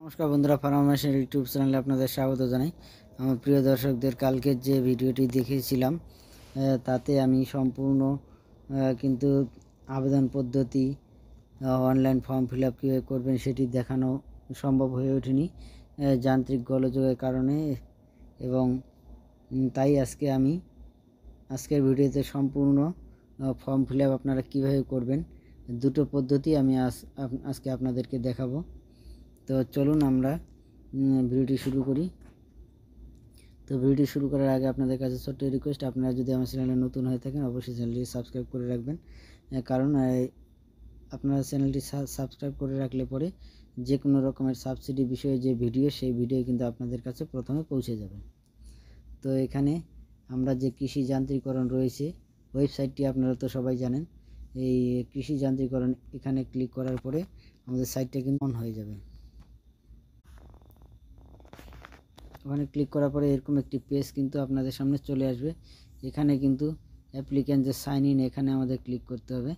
নমস্কার বন্ধুরা, ফার্মামেশন ইউটিউব চ্যানেলে আপনাদের স্বাগত জানাই। আমার প্রিয় দর্শকদের, কালকের যে ভিডিওটি দেখিয়েছিলাম তাতে আমি সম্পূর্ণ কিন্তু আবেদন পদ্ধতি, অনলাইন ফর্ম ফিল আপ কীভাবে করবেন সেটি দেখানো সম্ভব হয়ে ওঠেনি যান্ত্রিক গোলযোগের কারণে, এবং তাই আজকের ভিডিওতে সম্পূর্ণ ফর্ম ফিল আপ আপনারা কীভাবে করবেন দুটো পদ্ধতি আমি আজকে আপনাদেরকে দেখাবো। তো চলুন আমরা ভিডিওটি শুরু করি। তো ভিডিওটি শুরু করার আগে আপনাদের কাছে ছোট্ট রিকোয়েস্ট, আপনারা যদি আমার চ্যানেলে নতুন হয়ে থাকেন অবশ্যই চ্যানেলটি সাবস্ক্রাইব করে রাখবেন, কারণ আপনারা চ্যানেলটি সাবস্ক্রাইব করে রাখলে পরে যে কোনো রকমের সাবসিডি বিষয়ে যে ভিডিও, সেই ভিডিও কিন্তু আপনাদের কাছে প্রথমে পৌঁছে যাবে। তো এখানে আমরা যে কৃষি যান্ত্রিকরণ রয়েছে ওয়েবসাইটটি আপনারা তো সবাই জানেন। এই কৃষি যান্ত্রিকরণ এখানে ক্লিক করার পরে আমাদের সাইটটা কিন্তু অন হয়ে যাবে। ওখানে ক্লিক করার পরে এরকম একটি পেজ কিন্তু আপনাদের সামনে চলে আসবে। এখানে কিন্তু অ্যাপ্লিক্যান্ট যে সাইন ইন, এখানে আমাদের ক্লিক করতে হবে।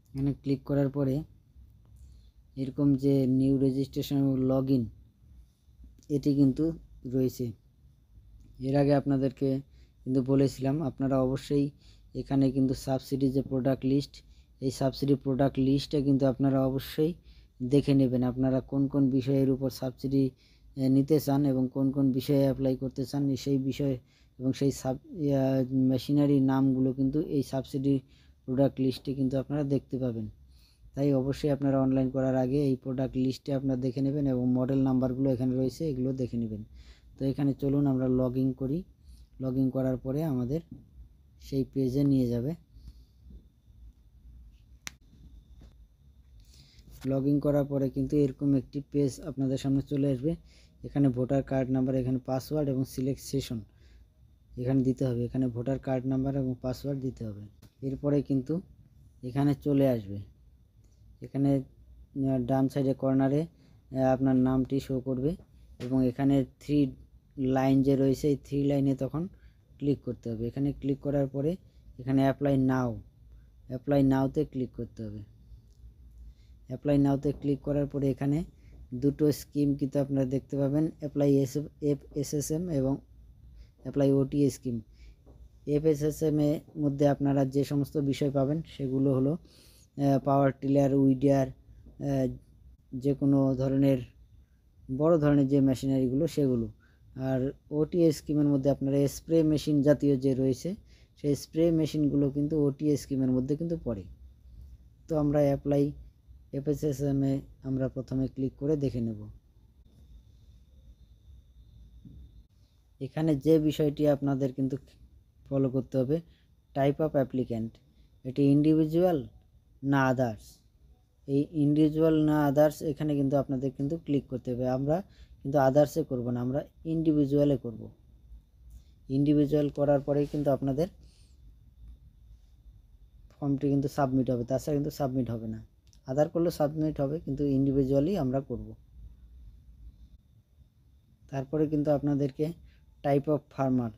এখানে ক্লিক করার পরে এরকম যে নিউ রেজিস্ট্রেশন লগ ইন, এটি কিন্তু রয়েছে। এর আগে আপনাদেরকে কিন্তু বলেছিলাম আপনারা অবশ্যই এখানে কিন্তু সাবসিডি যে প্রোডাক্ট লিস্ট, এই সাবসিডি প্রোডাক্ট লিস্টে কিন্তু আপনারা অবশ্যই দেখে নেবেন আপনারা কোন কোন বিষয়ের উপর সাবসিডি নিতে চান এবং কোন কোন বিষয়ে অ্যাপ্লাই করতে চান, সেই বিষয় এবং সেই মেশিনারি নামগুলো কিন্তু এই সাবসিডি প্রোডাক্ট লিস্টে কিন্তু আপনারা দেখতে পাবেন। তাই অবশ্যই আপনারা অনলাইন করার আগে এই প্রোডাক্ট লিস্টে আপনারা দেখে নেবেন এবং মডেল নাম্বারগুলো এখানে রয়েছে, এগুলো দেখে নেবেন। তো এখানে চলুন আমরা লগ ইন করি। লগ ইন করার পরে আমাদের সেই পেজে নিয়ে যাবে। লগ ইন করার পরে কিন্তু এরকম একটি পেজ আপনাদের সামনে চলে আসবে। এখানে ভোটার কার্ড নাম্বার, এখানে পাসওয়ার্ড এবং সিলেক্ট সেশন এখানে দিতে হবে। এখানে ভোটার কার্ড নাম্বার এবং পাসওয়ার্ড দিতে হবে। এরপরে কিন্তু এখানে চলে আসবে, এখানে ডান সাইডে কর্নারে আপনার নামটি শো করবে এবং এখানে 3 লাইন যে রয়েছে, এই 3 লাইনে তখন ক্লিক করতে হবে। এখানে ক্লিক করার পরে এখানে অ্যাপ্লাই নাওতে ক্লিক করতে হবে। অ্যাপ্লাই নাওতে ক্লিক করার পরে এখানে দুটো স্কিম কিন্তু আপনারা দেখতে পাবেন, অ্যাপ্লাই FSSM এবং অ্যাপ্লাই OTA স্কিম। FSSM এর মধ্যে আপনারা যে সমস্ত বিষয় পাবেন সেগুলো হলো পাওয়ার টিলার, উইডার, যে কোনো ধরনের বড় ধরনের যে মেশিনারিগুলো সেগুলো। আর OTA স্কিমের মধ্যে আপনারা স্প্রে মেশিন জাতীয় যে রয়েছে, সেই স্প্রে মেশিনগুলো কিন্তু OTA স্কিমের মধ্যে কিন্তু পড়ে। তো আমরা অ্যাপ্লাই FSSM এ আমরা প্রথমে ক্লিক করে দেখে নেব। এখানে যে বিষয়টি আপনাদের কিন্তু ফলো করতে হবে, টাইপ অফ অ্যাপ্লিক্যান্ট, এটি ইন্ডিভিজুয়াল না আদার্স। এই ইন্ডিভিজুয়াল না আদার্স এখানে কিন্তু আপনাদের কিন্তু ক্লিক করতে হবে। আমরা কিন্তু আদার্সে করব না, আমরা ইন্ডিভিজুয়ালে করব। ইন্ডিভিজুয়াল করার পরেই কিন্তু আপনাদের ফর্মটি কিন্তু সাবমিট হবে, তাছাড়া কিন্তু সাবমিট হবে না। আদার করলে সাবমিট হবে, কিন্তু ইন্ডিভিজুয়ালি আমরা করব। তারপরে কিন্তু আপনাদেরকে টাইপ অফ ফার্মার,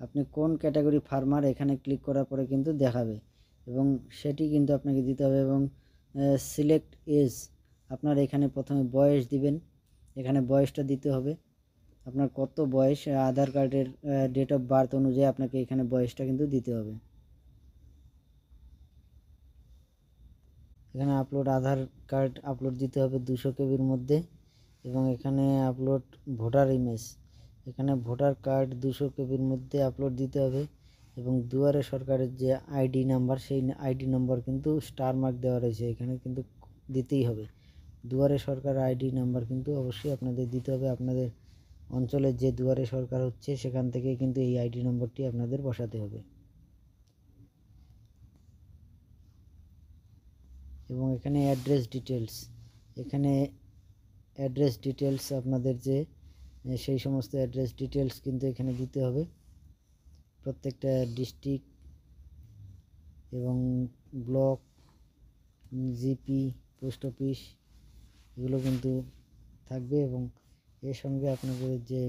আপনি কোন ক্যাটাগরি ফার্মার এখানে ক্লিক করার পরে কিন্তু দেখাবে এবং সেটি কিন্তু আপনাকে দিতে হবে। এবং সিলেক্ট এজ, আপনার এখানে প্রথমে বয়স দিবেন, এখানে বয়সটা দিতে হবে আপনার কত বয়স, আধার কার্ডের ডেট অফ বার্থ অনুযায়ী আপনাকে এখানে বয়সটা কিন্তু দিতে হবে। এখানে আপলোড আধার কার্ড আপলোড দিতে হবে 200 কেবির মধ্যে, এবং এখানে আপলোড ভোটার ইমেজ, এখানে ভোটার কার্ড 200 কেবির মধ্যে আপলোড দিতে হবে। এবং দুয়ারে সরকারের যে আইডি নাম্বার, সেই আইডি নাম্বার কিন্তু স্টার মার্ক দেওয়া রয়েছে, এখানে কিন্তু দিতেই হবে। দুয়ারে সরকার আইডি নাম্বার কিন্তু অবশ্যই আপনাদের দিতে হবে। আপনাদের অঞ্চলের যে দুয়ারে সরকার হচ্ছে সেখান থেকে কিন্তু এই আইডি নম্বরটি আপনাদের বসাতে হবে। এবং এখানে অ্যাড্রেস ডিটেলস, এখানে অ্যাড্রেস ডিটেলস আপনাদের যে সেই সমস্ত অ্যাড্রেস ডিটেলস কিন্তু এখানে দিতে হবে। প্রত্যেকটা ডিস্ট্রিক্ট এবং ব্লক, জিপি, পোস্ট অফিস এগুলো কিন্তু থাকবে। এবং এর সঙ্গে আপনাদের যে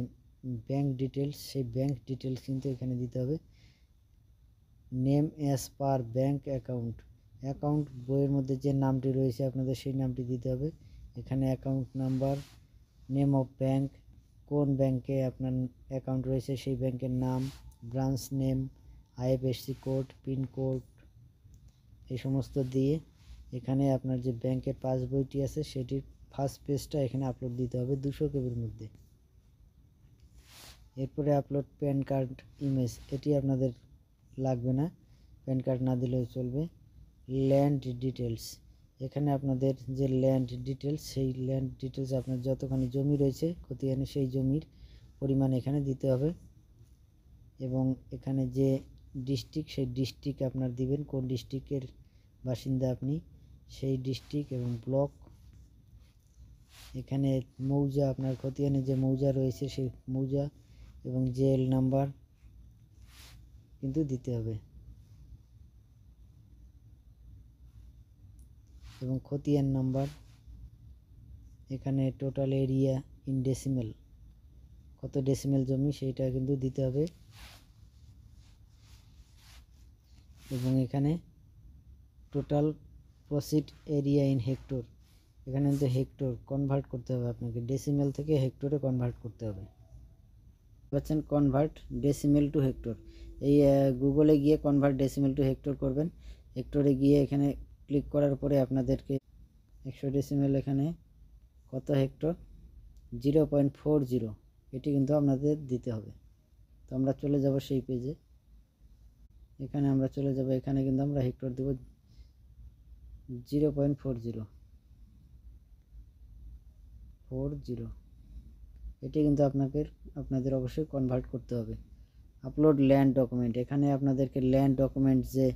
ব্যাংক ডিটেলস, সেই ব্যাংক ডিটেলস কিন্তু এখানে দিতে হবে। Name as per bank account বইয়ের মধ্যে যে নামটি রয়েছে আপনাদের সেই নামটি দিতে হবে। এখানে account number name of bank, কোন ব্যাংকে আপনার অ্যাকাউন্ট রয়েছে সেই ব্যাংকের নাম, branch name, IFSC code, pin code, এই সমস্ত দিয়ে এখানে আপনার যে ব্যাংকের পাসবইটি আছে সেটির ফার্স্ট পেজটা এখানে আপলোড দিতে হবে 200 কেবির মধ্যে। এরপরে আপলোড প্যান কার্ড ইমেজ, এটি আপনাদের লাগবে না, প্যান কার্ড না দিলেও চলবে। ল্যান্ড ডিটেলস, এখানে আপনাদের যে ল্যান্ড ডিটেলস সেই ল্যান্ড ডিটেলস আপনার যতখানি জমি রয়েছে খতিয়ানে সেই জমির পরিমাণ এখানে দিতে হবে, এবং এখানে যে ডিস্ট্রিক্ট সেই ডিস্ট্রিক্ট আপনার দিবেন, কোন ডিস্ট্রিক্টের বাসিন্দা আপনি সেই ডিস্ট্রিক্ট এবং ব্লক। এখানে মৌজা, আপনার খতিয়ানে যে মৌজা রয়েছে সেই মৌজা এবং জেএল নাম্বার কিন্তু দিতে হবে, এবং খতিয়ান নাম্বার। এখানে টোটাল এরিয়া ইন ডেসিমেল, কত ডেসিমেল জমি সেইটা কিন্তু দিতে হবে, এবং এখানে total proceed area in hectare, এখানে কিন্তু হেক্টর কনভার্ট করতে হবে আপনাকে, ডেসিমেল থেকে হেক্টরে কনভার্ট করতে হবে। পাচ্ছেন কনভার্ট ডেসিমেল টু হেক্টর, এই গুগলে গিয়ে কনভার্ট ডেসিমেল টু হেক্টর করবেন। হেক্টরে গিয়ে এখানে ক্লিক করার পরে আপনাদেরকে 100 ডেসিমেল এখানে কত হেক্টর 0.40, এটি কিন্তু আপনাদের দিতে হবে। তো আমরা চলে যাব সেই পেজে, এখানে আমরা চলে যাব, এখানে কিন্তু আমরা হেক্টর দেব 0.40, এটি কিন্তু আপনাদের অবশ্যই কনভার্ট করতে হবে। আপলোড ল্যান্ড ডকুমেন্ট, এখানে আপনাদেরকে ল্যান্ড ডকুমেন্ট যে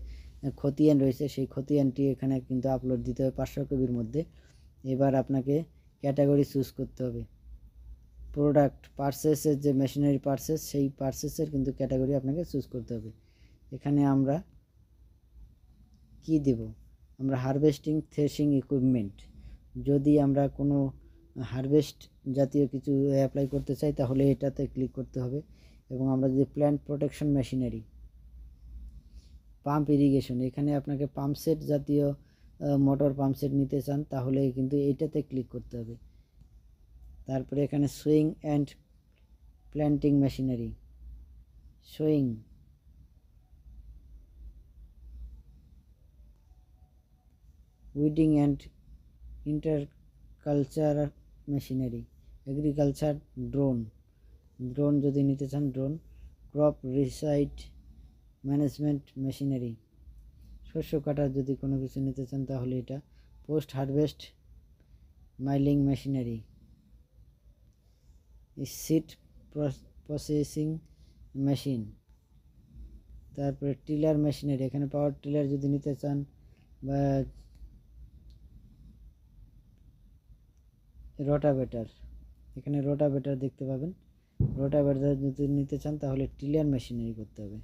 খতিয়ান রয়েছে সেই খতিয়ানটি এখানে কিন্তু আপলোড দিতে হবে 500 কেবির মধ্যে। এবার আপনাকে ক্যাটাগরি চুজ করতে হবে, প্রোডাক্ট পারচেসের যে মেশিনারি পারচেস সেই পারচেসের কিন্তু ক্যাটাগরি আপনাকে চুজ করতে হবে। এখানে আমরা কি দেব, আমরা হারভেস্টিং থ্রেশিং ইকুইপমেন্ট, যদি আমরা কোনো হারভেস্ট জাতীয় কিছু অ্যাপ্লাই করতে চাই তাহলে এটাতে ক্লিক করতে হবে, এবং আমরা যদি plant protection machinery, pump irrigation, এখানে আপনাকে পাম্প সেট জাতীয় মোটর পাম্প সেট নিতে চান তাহলে কিন্তু এইটাতে ক্লিক করতে হবে। তারপরে এখানে sowing and planting machinery, sowing, weeding and interculture machinery, agriculture drone যদি নিতে চান drone, crop residue management machinery, শস্য কাটার যদি কোনো কিছু নিতে চান তাহলে এটা, post harvest milling machinery, seed processing machine, তারপরে টিলার মেশিনারি, এখানে পাওয়ার টিলার যদি নিতে চান বা রোটাভেটার, এখানে রোটাভেটার দেখতে পাবেন, রোটাভেটার যদি নিতে চান তাহলে টিলার মেশিনারি করতে হবে।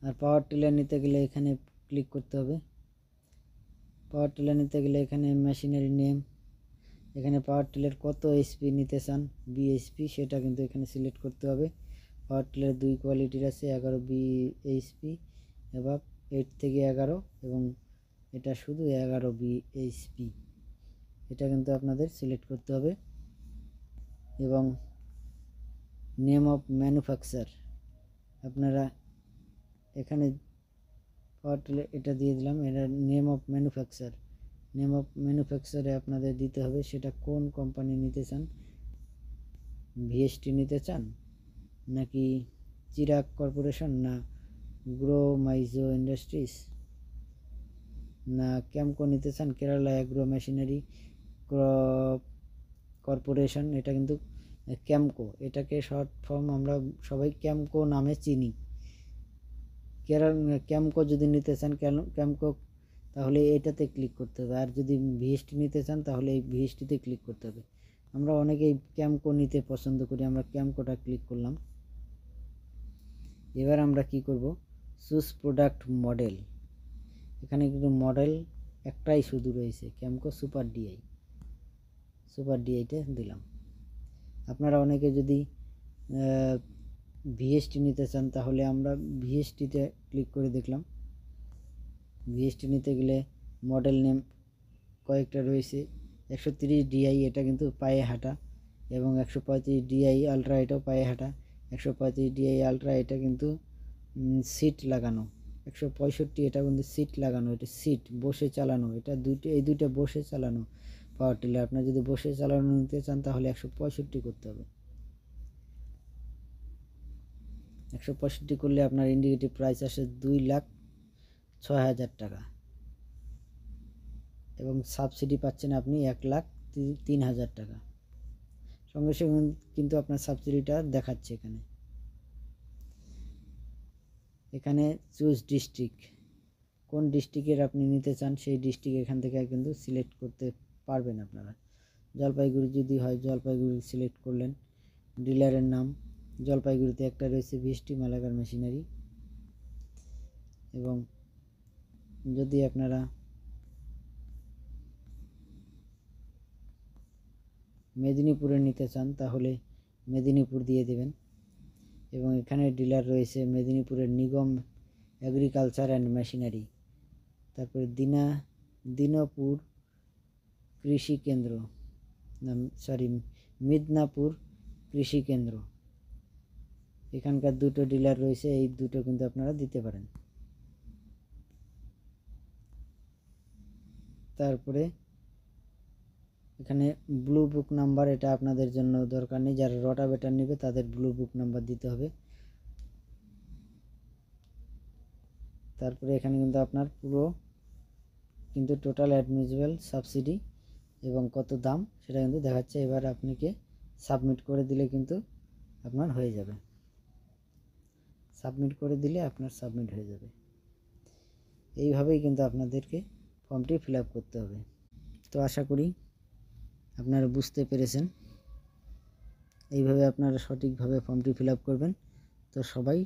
আর পাওয়ার টিলার নিতে গেলে এখানে ক্লিক করতে হবে, পাওয়ার টিলার নিতে গেলে এখানে মেশিনারি নেম, এখানে পাওয়ার টিলার কত এইচপি নিতে চান বিএইচপি সেটা কিন্তু এখানে সিলেক্ট করতে হবে। পাওয়ার টিলার 2 কোয়ালিটির আছে, 11 বিএইচপি এবং 8 থেকে 11, এবং এটা শুধু 11 বিএইচপি, এটা কিন্তু আপনাদের সিলেক্ট করতে হবে। এবং নেম অফ ম্যানুফ্যাকচার, আপনারা এখানে পাওয়ার টিলার এটা দিয়ে দিলাম, এটা নেম অফ ম্যানুফ্যাকচারে আপনাদের দিতে হবে সেটা কোন কোম্পানি নিতে চান, ভিএসটি নিতে চান নাকি চিরাগ কর্পোরেশন, না গ্রো মাইজো ইন্ডাস্ট্রিজ, না ক্যামকো নিতে চান, কেরালা অ্যাগ্রো মেশিনারি কর্পোরেশন, এটা কিন্তু ক্যামকো, এটাকে শর্ট ফর্ম আমরা সবাই ক্যামকো নামে চিনি। ক্যামকো যদি নিতে চান ক্যামকো তাহলে এটাতে ক্লিক করতে হবে, আর যদি ভিএসটি নিতে চান তাহলে এই ভিএসটিতে ক্লিক করতে হবে। আমরা অনেকেই ক্যামকো নিতে পছন্দ করি, আমরা ক্যামকোটা ক্লিক করলাম। এবার আমরা কি করব, চুজ প্রোডাক্ট মডেল, এখানে কিন্তু মডেল একটাই শুধু রয়েছে, ক্যামকো সুপার ডিআইটা দিলাম। আপনারা অনেকে যদি ভিএসটি নিতে চান তাহলে আমরা ভিএসটিতে ক্লিক করে দেখলাম। ভিএসটি নিতে গেলে মডেল নেম কয়েকটা রয়েছে, 130 DI এটা কিন্তু পায়ে হাঁটা, এবং 135 DI আলট্রা এটাও পায়ে হাঁটা। 135 DI আলট্রা এটা কিন্তু সিট লাগানো। 165 এটা কিন্তু সিট লাগানো, এটা সিট বসে চালানো, এটা এই দুইটা বসে চালানো পাওয়ার টিলার। আপনার যদি বসে চালানো নিতে চান তাহলে 165 করতে হবে। 165 করলে আপনার ইন্ডিকেটিভ প্রাইস আসে 2,06,000 টাকা, এবং সাবসিডি পাচ্ছেন আপনি 1,03,000 টাকা। সঙ্গে সঙ্গে কিন্তু আপনার সাবসিডিটা দেখাচ্ছে এখানে চুজ ডিস্ট্রিক্ট, কোন ডিস্ট্রিক্টের আপনি নিতে চান সেই ডিস্ট্রিক্ট এখান থেকে কিন্তু সিলেক্ট করতে পারবেন আপনারা। জলপাইগুড়ি যদি হয় জলপাইগুড়ি সিলেক্ট করলেন। ডিলারের নাম জলপাইগুড়িতে একটা রয়েছে ভিএসটি মালাকার মেশিনারি, এবং যদি আপনারা মেদিনীপুরে নিতে চান তাহলে মেদিনীপুর দিয়ে দেবেন, এবং এখানে ডিলার রয়েছে মেদিনীপুরের নিগম এগ্রিকালচার অ্যান্ড মেশিনারি, তারপরে দিনাপুর কৃষি কেন্দ্র, মিদনাপুর কৃষি কেন্দ্র, এখানকার দুটো ডিলার রয়েছে, এই দুটো কিন্তু আপনারা দিতে পারেন। তারপরে এখানে ব্লু বুক নাম্বার, এটা আপনাদের জন্য দরকার নেই, যারা রোটাভেটর নেবে তাদের ব্লু বুক নাম্বার দিতে হবে। তারপরে এখানে কিন্তু আপনার পুরো কিন্তু টোটাল অ্যাডমিসিবল সাবসিডি এবং কত দাম সেটা কিন্তু দেখাচ্ছে। এবার আপনাকে সাবমিট করে দিলে কিন্তু আপনার হয়ে যাবে। সাবমিট করে দিলে আপনার সাবমিট হয়ে যাবে। এইভাবেই কিন্তু আপনাদেরকে ফর্মটি ফিল আপ করতে হবে। তো আশা করি আপনারা বুঝতে পেরেছেন। এইভাবে আপনারা সঠিকভাবে ফর্মটি ফিল আপ করবেন, তো সবাই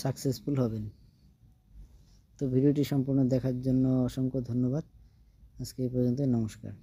সাকসেসফুল হবেন। তো ভিডিওটি সম্পূর্ণ দেখার জন্য অসংখ্য ধন্যবাদ। আজকে এই পর্যন্ত, নমস্কার।